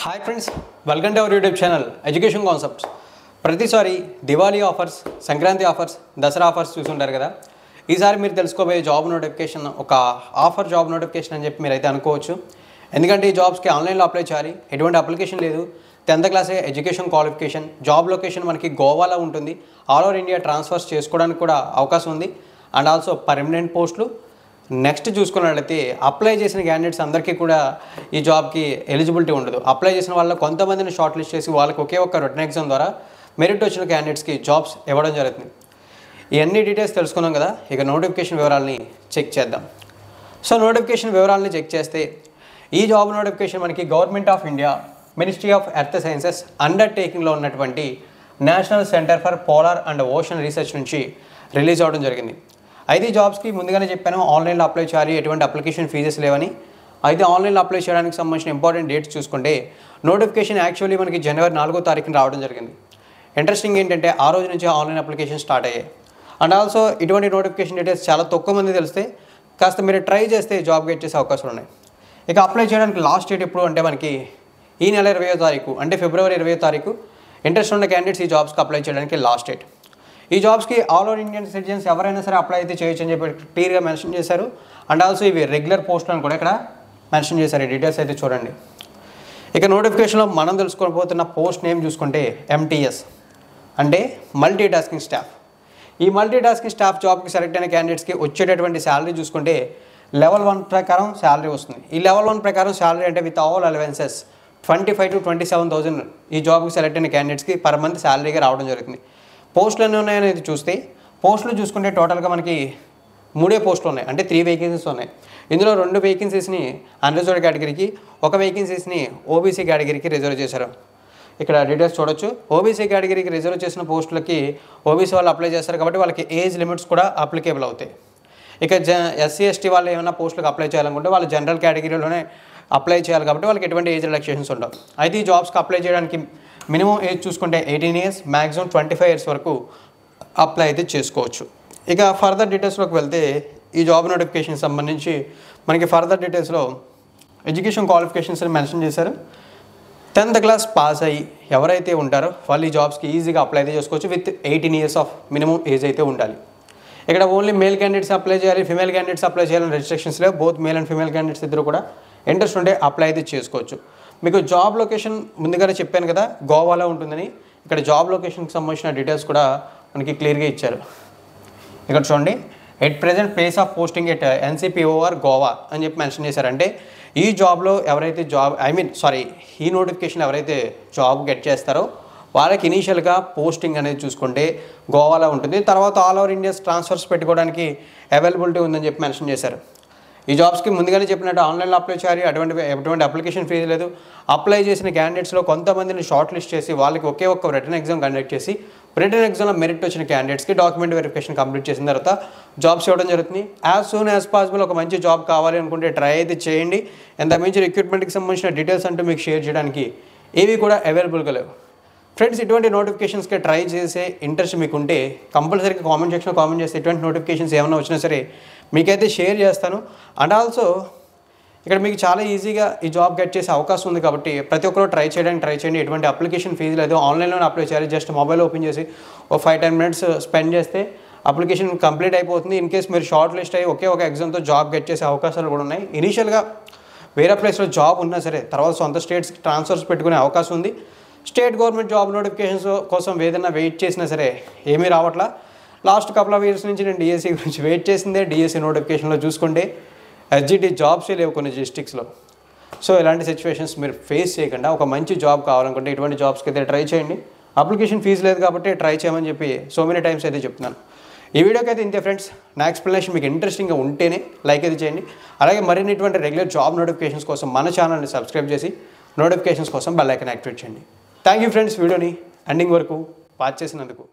Hi friends, welcome to our YouTube channel education concepts. ప్రతిసారి Diwali offers, Sankranti offers, Dasara offers చూసుంటారు కదా. ఈసారి మీరు తెలుసుకోబోయే జాబ్ నోటిఫికేషన్ ఒక ఆఫర్ జాబ్ నోటిఫికేషన్ అని చెప్పి మీరైతే అనుకోవచ్చు. ఎందుకంటే ఈ జాబ్స్కి ఆన్లైన్లో అప్లై చేయాలి, ఎటువంటి అప్లికేషన్ లేదు. 10th class education qualification, job location మనకి గోవాలో ఉంటుంది. ఆల్ ఓవర్ ఇండియా ట్రాన్స్ఫర్స్ చేసుకోవడానికి కూడా అవకాశం ఉంది. అండ్ ఆల్సో పర్మనెంట్ పోస్టులు. నెక్స్ట్ చూసుకున్నట్లయితే అప్లై చేసిన క్యాండిడేట్స్ అందరికీ కూడా ఈ జాబ్కి ఎలిజిబిలిటీ ఉండదు. అప్లై చేసిన వాళ్ళు కొంతమందిని షార్ట్ లిస్ట్ చేసి వాళ్ళకి ఒకే ఒక్క రిటన్ ఎగ్జామ్ ద్వారా మెరిట్ వచ్చిన క్యాండిడేట్స్కి జాబ్స్ ఇవ్వడం జరుగుతుంది. ఇవన్నీ డీటెయిల్స్ తెలుసుకున్నాం కదా. ఇక నోటిఫికేషన్ వివరాలని చెక్ చేద్దాం. సో నోటిఫికేషన్ వివరాలని చెక్ చేస్తే ఈ జాబ్ నోటిఫికేషన్ మనకి government of India, ministry of earth sciences అండర్టేకింగ్లో ఉన్నటువంటి national centre for polar and ocean research నుంచి రిలీజ్ అవ్వడం జరిగింది. అయితే ఈ జాబ్స్కి ముందుగానే చెప్పాను, ఆన్లైన్లో అప్లై చేయాలి, ఎటువంటి అప్లికేషన్ ఫీజెస్ లేవని. అయితే ఆన్లైన్లో అప్లై చేయడానికి సంబంధించిన ఇంపార్టెంట్ డేట్స్ చూసుకుంటే నోటిఫికేషన్ యాక్చువల్లీ మనకి జనవరి 4వ తారీఖున రావడం జరిగింది. ఇంట్రెస్టింగ్ ఏంటంటే ఆ రోజు నుంచి ఆన్లైన్ అప్లికేషన్ స్టార్ట్ అయ్యాయి. అండ్ ఆల్సో ఇటువంటి నోటిఫికేషన్ డీటెయిల్స్ చాలా తక్కువ మంది తెలిస్తే కాస్త మీరు ట్రై చేస్తే జాబ్ గెట్ చేసే అవకాశాలు ఉన్నాయి. ఇక అప్లై చేయడానికి లాస్ట్ డేట్ ఎప్పుడు అంటే మనకి ఈ నెల 20వ తారీఖు, అంటే ఫిబ్రవరి 20వ తారీఖు ఇంట్రెస్ట్ ఉన్న క్యాండిడేట్స్ ఈ జాబ్స్కి అప్లై చేయడానికి లాస్ట్ డేట్. ఈ జాబ్స్కి ఆల్ ఓవర్ ఇండియన్ సిటిజన్స్ ఎవరైనా సరే అప్లై అయితే చేయొచ్చు అని చెప్పి క్లియర్గా మెన్షన్ చేశారు. అండ్ ఆల్సో ఇవి రెగ్యులర్ పోస్టులు అని కూడా ఇక్కడ మెన్షన్ చేశారు. ఈ డీటెయిల్స్ అయితే చూడండి. ఇక నోటిఫికేషన్లో మనం తెలుసుకోబోతున్న పోస్ట్ నేమ్ చూసుకుంటే MTS అంటే మల్టీ టాస్కింగ్ స్టాఫ్. ఈ మల్టీ టాస్కింగ్ స్టాఫ్ జాబ్కి సెలెక్ట్ అయిన క్యాండిడేట్స్కి వచ్చేటటువంటి శాలరీ చూసుకుంటే లెవెల్ 1 ప్రకారం శాలరీ వస్తుంది. ఈ లెవెల్ 1 ప్రకారం శాలరీ అంటే విత్ ఆల్ అలవెన్సెస్ 25,000 to 27,000 ఈ జాబ్కి సెలెక్ట్ అయిన క్యాండిడేట్స్కి పర్ మంత్ శాలరీగా రావడం జరుగుతుంది. పోస్టులు ఎన్ని ఉన్నాయనేది చూస్తే పోస్టులు చూసుకుంటే టోటల్గా మనకి 3 పోస్టులు ఉన్నాయి, అంటే 3 వేకెన్సీస్ ఉన్నాయి. ఇందులో 2 వేకెన్సీస్ని అన్రిజర్వ్డ్ కేటగిరీకి, 1 వేకెన్సీస్ని OBC కేటగిరీకి రిజర్వ్ చేశారు. ఇక్కడ డీటెయిల్స్ చూడొచ్చు. OBC కేటగిరీకి రిజర్వ్ చేసిన పోస్టులకి OBC వాళ్ళు అప్లై చేస్తారు కాబట్టి వాళ్ళకి ఏజ్ లిమిట్స్ కూడా అప్లికేబుల్ అవుతాయి. ఇక SC ST వాళ్ళు ఏమైనా పోస్టులకు అప్లై చేయాలనుకుంటే వాళ్ళు జనరల్ కేటగిరీలోనే అప్లై చేయాలి కాబట్టి వాళ్ళకి ఎటువంటి ఏజ్ రిలాక్సేషన్స్ ఉండవు. అయితే ఈ జాబ్స్కి అప్లై చేయడానికి మినిమం ఏజ్ చూసుకుంటే 18 years, మ్యాక్సిమం 25 years వరకు అప్లై అయితే చేసుకోవచ్చు. ఇక ఫర్దర్ డీటెయిల్స్లోకి వెళ్తే ఈ జాబ్ నోటిఫికేషన్ సంబంధించి మనకి ఫర్దర్ డీటెయిల్స్లో ఎడ్యుకేషన్ క్వాలిఫికేషన్స్ అని మెన్షన్ చేశారు. 10th క్లాస్ పాస్ అయ్యి ఎవరైతే ఉంటారో వాళ్ళు ఈ జాబ్స్కి ఈజీగా అప్లై అయితే చేసుకోవచ్చు. With 18 years of minimum age అయితే ఉండాలి. ఇక్కడ ఓన్లీ మేల్ క్యాండిడేట్స్ అప్లై చేయాలి, ఫిమేల్ క్యాండిడేట్స్ అప్లై చేయాలని రెస్ట్రిక్షన్స్ లేవు. Both male and female candidates ఇద్దరు కూడా ఇంట్రెస్ట్ ఉంటే అప్లై అయితే చేసుకోవచ్చు. మీకు జాబ్ లొకేషన్ ముందుగానే చెప్పాను కదా, గోవాలో ఉంటుందని. ఇక్కడ జాబ్ లొకేషన్కి సంబంధించిన డీటెయిల్స్ కూడా మనకి క్లియర్గా ఇచ్చారు. ఇక్కడ చూడండి, at present place of posting at NCPOR Goa అని చెప్పి మెన్షన్ చేశారంటే ఈ జాబ్లో ఎవరైతే ఈ నోటిఫికేషన్ ఎవరైతే జాబ్ గెట్ చేస్తారో వాళ్ళకి ఇనీషియల్గా పోస్టింగ్ అనేది చూసుకుంటే గోవాలో ఉంటుంది. తర్వాత ఆల్ ఓవర్ ఇండియా ట్రాన్స్ఫర్స్ పెట్టుకోవడానికి అవైలబిలిటీ ఉందని చెప్పి మెన్షన్ చేశారు. ఈ జాబ్స్కి ముందుగానే చెప్పినట్టు ఆన్లైన్లో అప్లై చేయాలి, ఎటువంటి అప్లికేషన్ ఫీజు లేదు. అప్లై చేసిన క్యాండిడేట్స్లో కొంతమందిని షార్ట్ లిస్ట్ చేసి వాళ్ళకి ఒకే ఒక్క రిటన్ ఎగ్జామ్ కండక్ట్ చేసి రిటన్ ఎగ్జామ్లో మెరిట్ వచ్చిన క్యాండిడేట్స్కి డాక్యుమెంట్ వెరిఫికేషన్ కంప్లీట్ చేసిన తర్వాత జాబ్స్ ఇవ్వడం జరుగుతుంది. యాజ్ సూన్ యాజ్ పాసిబుల్ ఒక మంచి జాబ్ కావాలి అనుకుంటే ట్రై అయితే చేయండి. ఎంతమించి రిక్రూట్మెంట్కి సంబంధించిన డీటెయిల్స్ అంటూ మీకు షేర్ చేయడానికి ఏవి కూడా అవైలబుల్గా లేవు. ఫ్రెండ్స్, ఇటువంటి నోటిఫికేషన్స్కి ట్రై చేసే ఇంట్రెస్ట్ మీకు ఉంటే కంపల్సరీగా కామెంట్ సెక్షన్లో కామెంట్ చేస్తే ఇటువంటి నోటిఫికేషన్స్ ఏమైనా వచ్చినా సరే మీకైతే షేర్ చేస్తాను. అండ్ ఆల్సో ఇక్కడ మీకు చాలా ఈజీగా ఈ జాబ్ గెట్ చేసే అవకాశం ఉంది కాబట్టి ప్రతి ఒక్కరు ట్రై చేయండి. ఎటువంటి అప్లికేషన్ ఫీజు లేదు, ఆన్లైన్లోనే అప్లై చేయాలి. జస్ట్ మొబైల్ ఓపెన్ చేసి 5-10 minutes స్పెండ్ చేస్తే అప్లికేషన్ కంప్లీట్ అయిపోతుంది. ఇన్ కేస్ మీరు షార్ట్ లిస్ట్ అయ్యి ఒకే ఒక ఎగ్జామ్తో జాబ్ గెట్ చేసే అవకాశాలు కూడా ఉన్నాయి. ఇనీషియల్గా వేరే ప్లేస్లో జాబ్ ఉన్నా సరే తర్వాత సొంత స్టేట్స్కి ట్రాన్స్ఫర్స్ పెట్టుకునే అవకాశం ఉంది. స్టేట్ గవర్నమెంట్ జాబ్ నోటిఫికేషన్స్ కోసం ఏదైనా వెయిట్ చేసినా సరే ఏమీ రావట్లా. లాస్ట్ కపుల్ ఆఫ్ ఇయర్స్ నుంచి నేను DSC గురించి వెయిట్ చేసిందే. DSC నోటిఫికేషన్లో చూసుకుంటే SGT జాబ్సే లేవు కొన్ని డిస్ట్రిక్ట్స్లో. సో ఇలాంటి సిచ్యువేషన్స్ మీరు ఫేస్ చేయకుండా ఒక మంచి జాబ్ కావాలనుకుంటే ఇటువంటి జాబ్స్కి అయితే ట్రై చేయండి. అప్లికేషన్ ఫీజు లేదు కాబట్టి ట్రై చేయమని చెప్పి సో మెనీ టైమ్స్ అయితే చెప్తున్నాను. ఈ వీడియోకి అయితే ఇంతే ఫ్రెండ్స్. నా ఎక్స్ప్లెనేషన్ మీకు ఇంట్రెస్టింగ్గా ఉంటేనే లైక్ అయితే చేయండి. అలాగే మరిన్ని ఇటువంటి రెగ్యులర్ జాబ్ నోటిఫికేషన్స్ కోసం మన ఛానల్ని సబ్స్క్రైబ్ చేసి నోటిఫికేషన్స్ కోసం బెల్ ఐకాన్ యాక్టివేట్ చేయండి. థ్యాంక్ యూ ఫ్రెండ్స్, వీడియోని ఎండింగ్ వరకు వాచ్ చేసినందుకు.